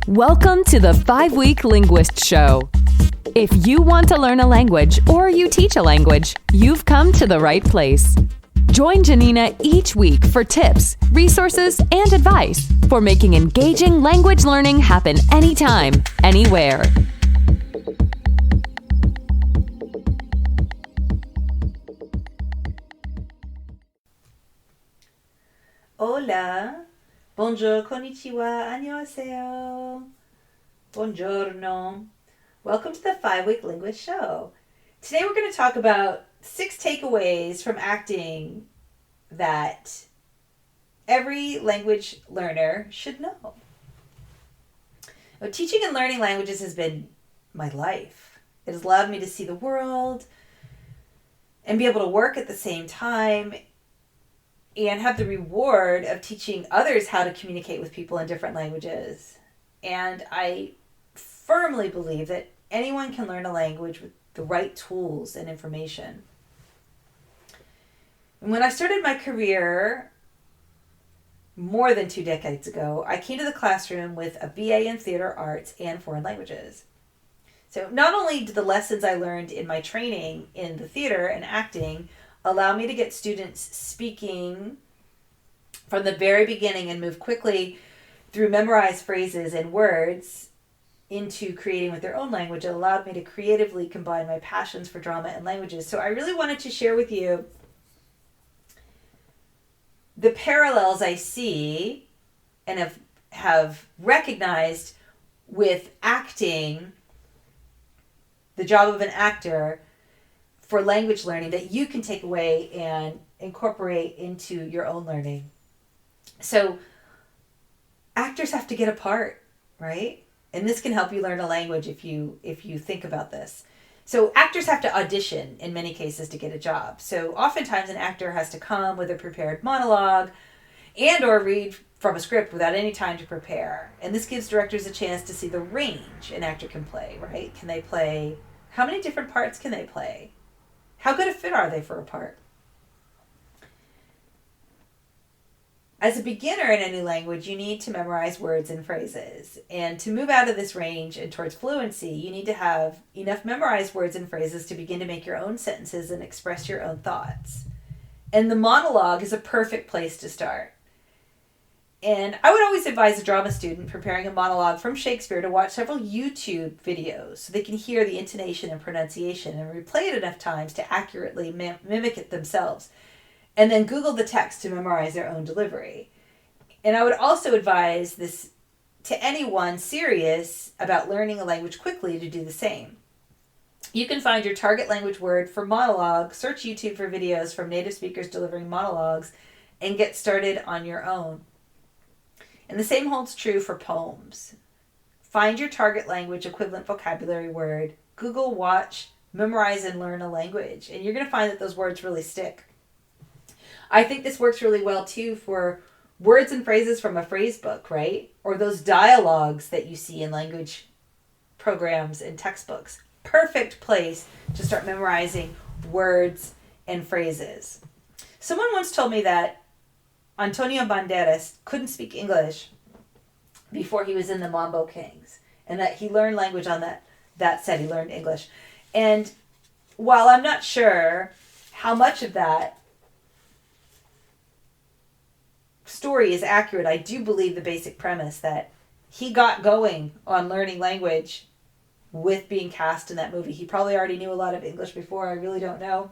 Welcome to the 5-Week Linguist Show. If you want to learn a language or you teach a language, you've come to the right place. Join Janina each week for tips, resources, and advice for making engaging language learning happen anytime, anywhere. Hola, bonjour, konnichiwa, annyeonghaseyo, buongiorno. Welcome to the 5-Week Linguist Show. Today we're going to talk about 6 takeaways from acting that every language learner should know. Now, teaching and learning languages has been my life. It has allowed me to see the world and be able to work at the same time and have the reward of teaching others how to communicate with people in different languages. And I firmly believe that anyone can learn a language with the right tools and information. And when I started my career more than 2 decades ago, I came to the classroom with a BA in theater arts and foreign languages. So not only did the lessons I learned in my training in the theater and acting allow me to get students speaking from the very beginning and move quickly through memorized phrases and words into creating with their own language, it allowed me to creatively combine my passions for drama and languages. So I really wanted to share with you the parallels I see and have recognized with acting, the job of an actor, for language learning that you can take away and incorporate into your own learning. So actors have to get a part, right? And this can help you learn a language if you think about this. So actors have to audition in many cases to get a job. So oftentimes an actor has to come with a prepared monologue and or read from a script without any time to prepare. And this gives directors a chance to see the range an actor can play, right? Can they play, how many different parts can they play? How good a fit are they for a part? As a beginner in a new language, you need to memorize words and phrases. And to move out of this range and towards fluency, you need to have enough memorized words and phrases to begin to make your own sentences and express your own thoughts. And the monologue is a perfect place to start. And I would always advise a drama student preparing a monologue from Shakespeare to watch several YouTube videos so they can hear the intonation and pronunciation and replay it enough times to accurately mimic it themselves. And then Google the text to memorize their own delivery. And I would also advise this to anyone serious about learning a language quickly to do the same. You can find your target language word for monologue, search YouTube for videos from native speakers delivering monologues, and get started on your own. And the same holds true for poems. Find your target language equivalent vocabulary word, Google, watch, memorize, and learn a language. And you're going to find that those words really stick. I think this works really well too for words and phrases from a phrase book, right? Or those dialogues that you see in language programs and textbooks. Perfect place to start memorizing words and phrases. Someone once told me that Antonio Banderas couldn't speak English before he was in the Mambo Kings, and that he learned language on that set. He learned English. And while I'm not sure how much of that story is accurate, I do believe the basic premise that he got going on learning language with being cast in that movie. He probably already knew a lot of English before, I really don't know,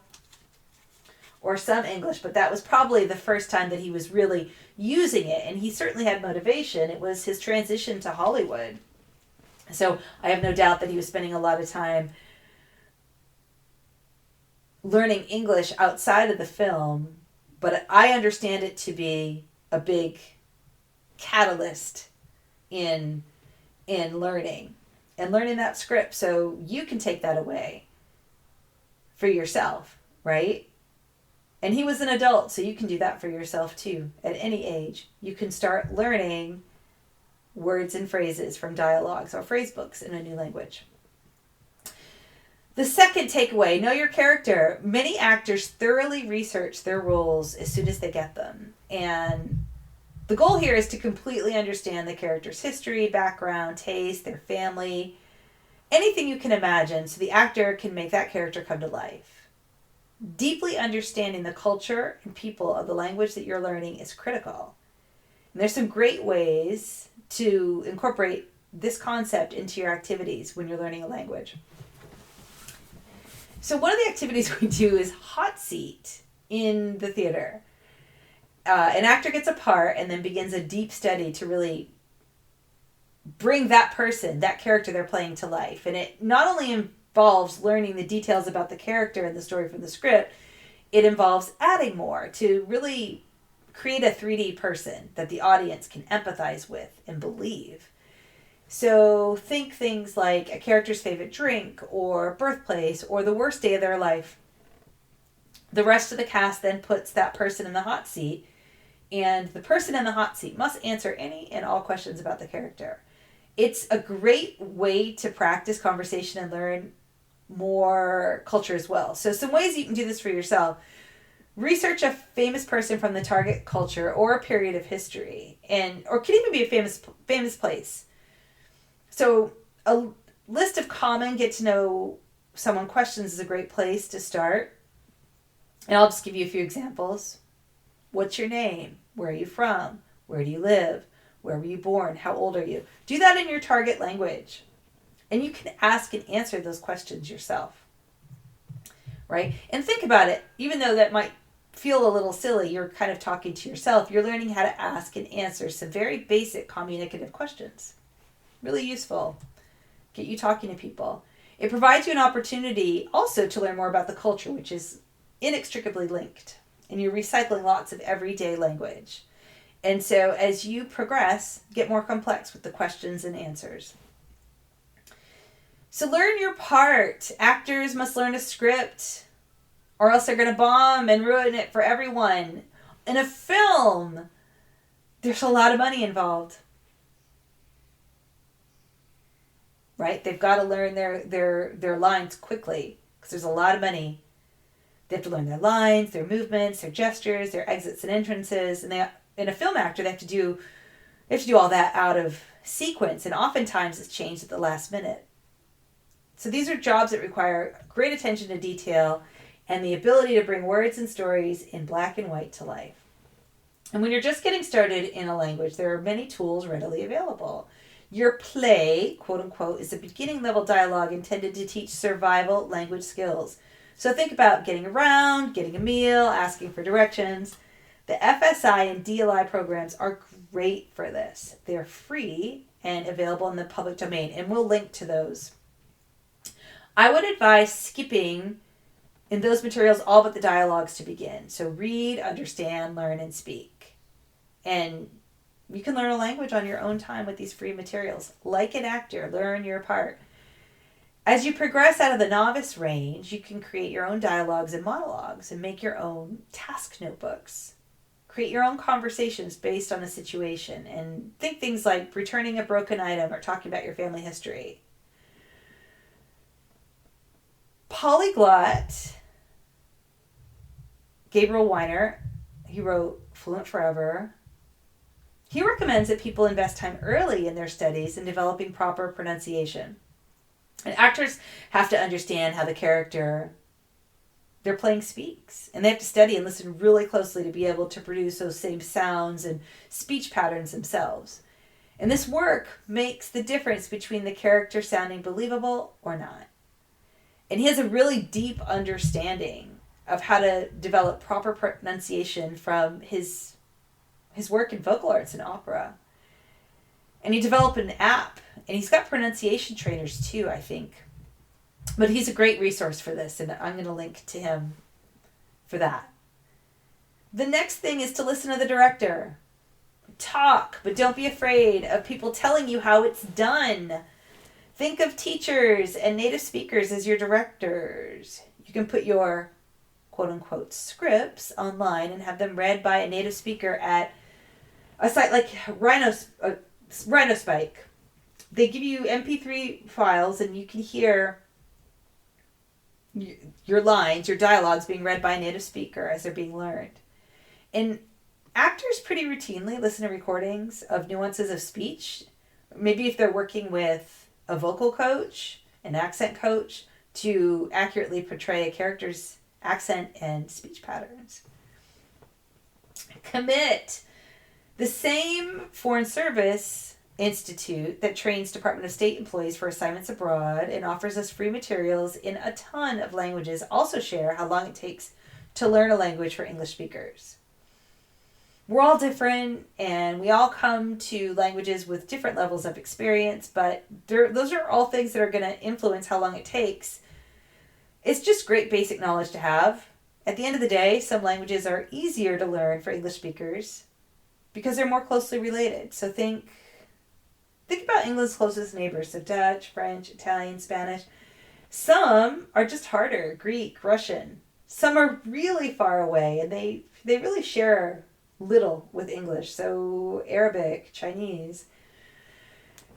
or some English, but that was probably the first time that he was really using it. And he certainly had motivation. It was his transition to Hollywood. So I have no doubt that he was spending a lot of time learning English outside of the film, but I understand it to be a big catalyst in learning and learning that script. So you can take that away for yourself, right? And he was an adult, so you can do that for yourself too. At any age, you can start learning words and phrases from dialogues or phrase books in a new language. The second takeaway, know your character. Many actors thoroughly research their roles as soon as they get them. And The goal here is to completely understand the character's history, background, taste, their family, anything you can imagine, so the actor can make that character come to life. Deeply understanding the culture and people of the language that you're learning is critical. And there's some great ways to incorporate this concept into your activities when you're learning a language. So one of the activities we do is hot seat in the theater. An actor gets a part and then begins a deep study to really bring that person, that character they're playing to life. And it not only involves learning the details about the character and the story from the script, it involves adding more to really create a 3D person that the audience can empathize with and believe. So think things like a character's favorite drink or birthplace or the worst day of their life. The rest of the cast then puts that person in the hot seat, and the person in the hot seat must answer any and all questions about the character. It's a great way to practice conversation and learn more culture as well. So some ways you can do this for yourself. Research a famous person from the target culture or a period of history, or could even be a famous place. So a list of common get to know someone questions is a great place to start. And I'll just give you a few examples. What's your name? Where are you from? Where do you live? Where were you born? How old are you? Do that in your target language. And you can ask and answer those questions yourself. Right? And think about it. Even though that might feel a little silly, you're kind of talking to yourself. You're learning how to ask and answer some very basic communicative questions. Really useful. Get you talking to people. It provides you an opportunity also to learn more about the culture, which is inextricably linked. And you're recycling lots of everyday language. And so as you progress, get more complex with the questions and answers. So learn your part. Actors must learn a script, or else they're going to bomb and ruin it for everyone. In a film, there's a lot of money involved. Right? They've got to learn their lines quickly because there's a lot of money. They have to learn their lines, their movements, their gestures, their exits and entrances. And in a film actor, they have to do all that out of sequence. And oftentimes it's changed at the last minute. So these are jobs that require great attention to detail and the ability to bring words and stories in black and white to life. And when you're just getting started in a language, there are many tools readily available. Your play, quote unquote, is a beginning level dialogue intended to teach survival language skills. So think about getting around, getting a meal, asking for directions. The FSI and DLI programs are great for this. They're free and available in the public domain, and we'll link to those. I would advise skipping in those materials all but the dialogues to begin. So read, understand, learn, and speak. And you can learn a language on your own time with these free materials. Like an actor, learn your part. As you progress out of the novice range, you can create your own dialogues and monologues and make your own task notebooks. Create your own conversations based on a situation and think things like returning a broken item or talking about your family history. Polyglot Gabriel Weiner, he wrote Fluent Forever. He recommends that people invest time early in their studies in developing proper pronunciation. And actors have to understand how the character they're playing speaks. And they have to study and listen really closely to be able to produce those same sounds and speech patterns themselves. And this work makes the difference between the character sounding believable or not. And he has a really deep understanding of how to develop proper pronunciation from his work in vocal arts and opera. And he developed an app, and he's got pronunciation trainers too, I think. But he's a great resource for this, and I'm going to link to him for that. The next thing is to listen to the director. Talk, but don't be afraid of people telling you how it's done. Think of teachers and native speakers as your directors. You can put your quote-unquote scripts online and have them read by a native speaker at a site like RhinoSpike. They give you MP3 files and you can hear your lines, your dialogues being read by a native speaker as they're being learned. And Actors pretty routinely listen to recordings of nuances of speech. Maybe if they're working with a vocal coach, an accent coach, to accurately portray a character's accent and speech patterns. Commit. The same Foreign Service Institute that trains Department of State employees for assignments abroad and offers us free materials in a ton of languages also share how long it takes to learn a language for English speakers. We're all different and we all come to languages with different levels of experience, but those are all things that are going to influence how long it takes. It's just great basic knowledge to have. At the end of the day, some languages are easier to learn for English speakers because they're more closely related. So think about England's closest neighbors, so Dutch, French, Italian, Spanish. Some are just harder, Greek, Russian. Some are really far away and they really share little with English, so Arabic, Chinese.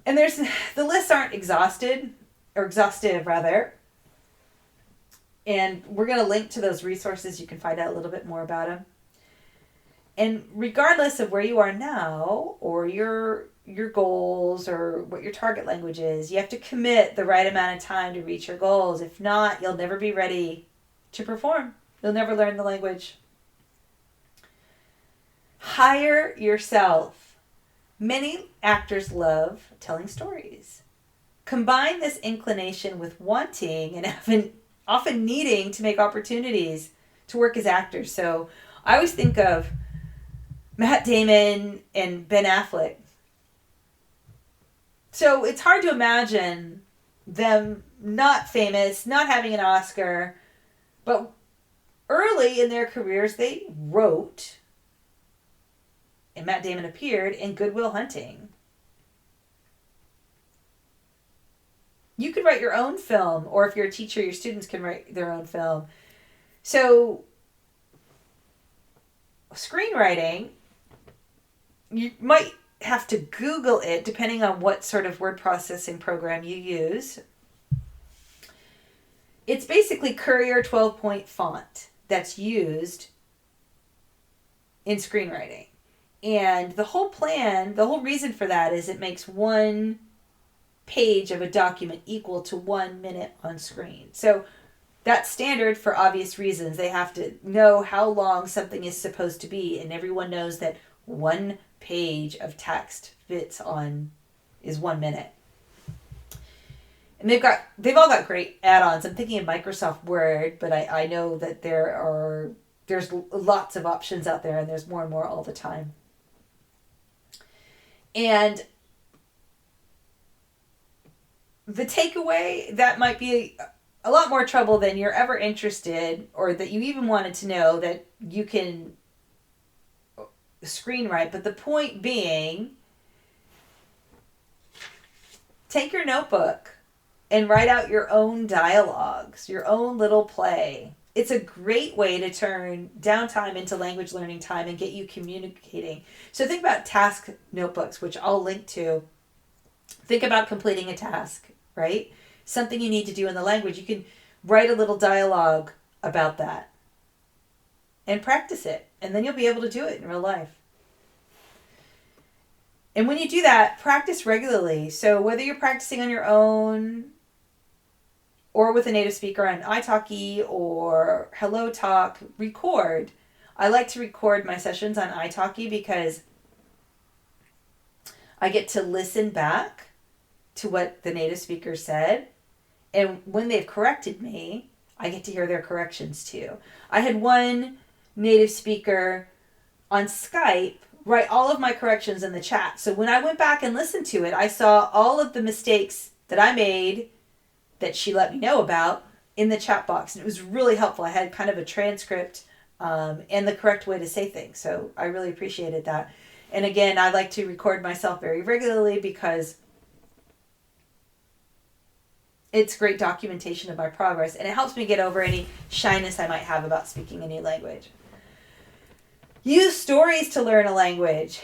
And the lists aren't exhaustive rather. And we're going to link to those resources. You can find out a little bit more about them. And regardless of where you are now or your goals or what your target language is, you have to commit the right amount of time to reach your goals. If not, you'll never be ready to perform. You'll never learn the language. Hire yourself. Many actors love telling stories. Combine this inclination with wanting and often needing to make opportunities to work as actors. So I always think of Matt Damon and Ben Affleck. So it's hard to imagine them not famous, not having an Oscar, but early in their careers they wrote, and Matt Damon appeared in Good Will Hunting. You could write your own film, or if you're a teacher, your students can write their own film. So screenwriting, you might have to Google it depending on what sort of word processing program you use. It's basically Courier 12-point font that's used in screenwriting. And the whole reason for that is it makes one page of a document equal to 1 minute on screen. So that's standard for obvious reasons. They have to know how long something is supposed to be, and everyone knows that 1 page of text is 1 minute. And they've all got great add-ons. I'm thinking of Microsoft Word, but I know that there's lots of options out there, and there's more and more all the time. And the takeaway, that might be a lot more trouble than you're ever interested or that you even wanted to know that you can screenwrite. But the point being, take your notebook and write out your own dialogues, your own little play. It's a great way to turn downtime into language learning time and get you communicating. So think about task notebooks, which I'll link to. Think about completing a task, right? Something you need to do in the language. You can write a little dialogue about that and practice it. And then you'll be able to do it in real life. And when you do that, practice regularly. So whether you're practicing on your own or with a native speaker on italki or Hello Talk, record. I like to record my sessions on italki because I get to listen back to what the native speaker said. And when they've corrected me, I get to hear their corrections too. I had one native speaker on Skype write all of my corrections in the chat. So when I went back and listened to it, I saw all of the mistakes that I made that she let me know about in the chat box. And it was really helpful. I had kind of a transcript and the correct way to say things. So I really appreciated that. And again, I like to record myself very regularly because it's great documentation of my progress. And it helps me get over any shyness I might have about speaking a new language. Use stories to learn a language.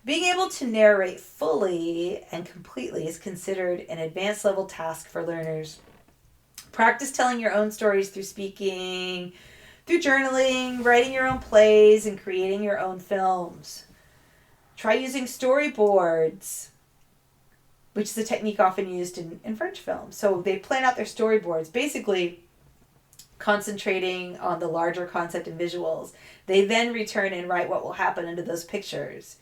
Being able to narrate fully and completely is considered an advanced level task for learners. Practice telling your own stories through speaking, through journaling, writing your own plays, and creating your own films. Try using storyboards, which is a technique often used in French films. So they plan out their storyboards, basically concentrating on the larger concept and visuals. They then return and write what will happen into those pictures.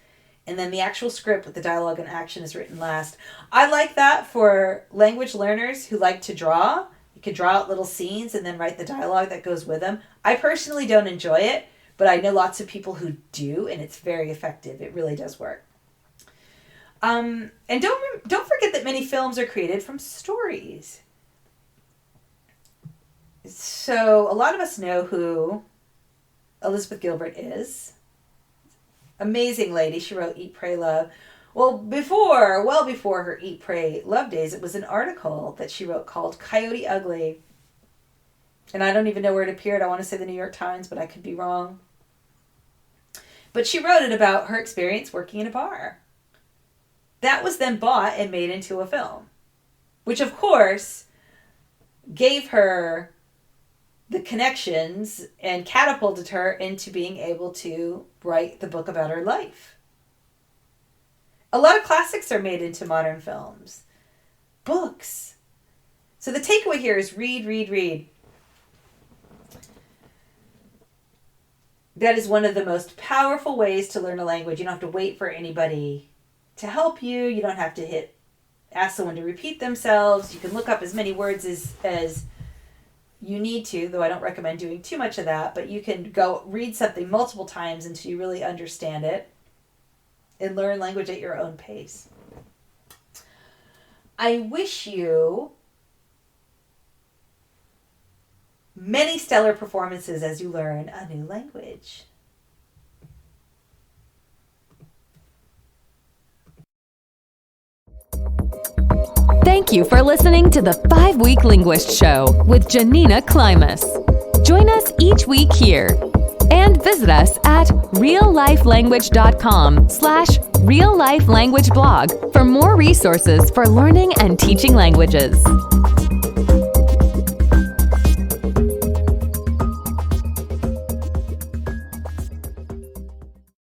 And then the actual script with the dialogue and action is written last. I like that for language learners who like to draw. You can draw out little scenes and then write the dialogue that goes with them. I personally don't enjoy it, but I know lots of people who do, and it's very effective. It really does work. And don't forget that many films are created from stories. So a lot of us know who Elizabeth Gilbert is. Amazing lady. She wrote Eat, Pray, Love. Well before her Eat, Pray, Love days, it was an article that she wrote called Coyote Ugly. And I don't even know where it appeared. I want to say the New York Times, but I could be wrong. But she wrote it about her experience working in a bar. That was then bought and made into a film, which of course gave her the connections and catapulted her into being able to write the book about her life. A lot of classics are made into modern films. Books. So the takeaway here is read, read, read. That is one of the most powerful ways to learn a language. You don't have to wait for anybody to help you. You don't have to ask someone to repeat themselves. You can look up as many words as you need to, though I don't recommend doing too much of that, but you can go read something multiple times until you really understand it and learn language at your own pace. I wish you many stellar performances as you learn a new language. Thank you for listening to the 5-Week Linguist Show with Janina Klimas. Join us each week here and visit us at reallifelanguage.com/reallifelanguageblog for more resources for learning and teaching languages.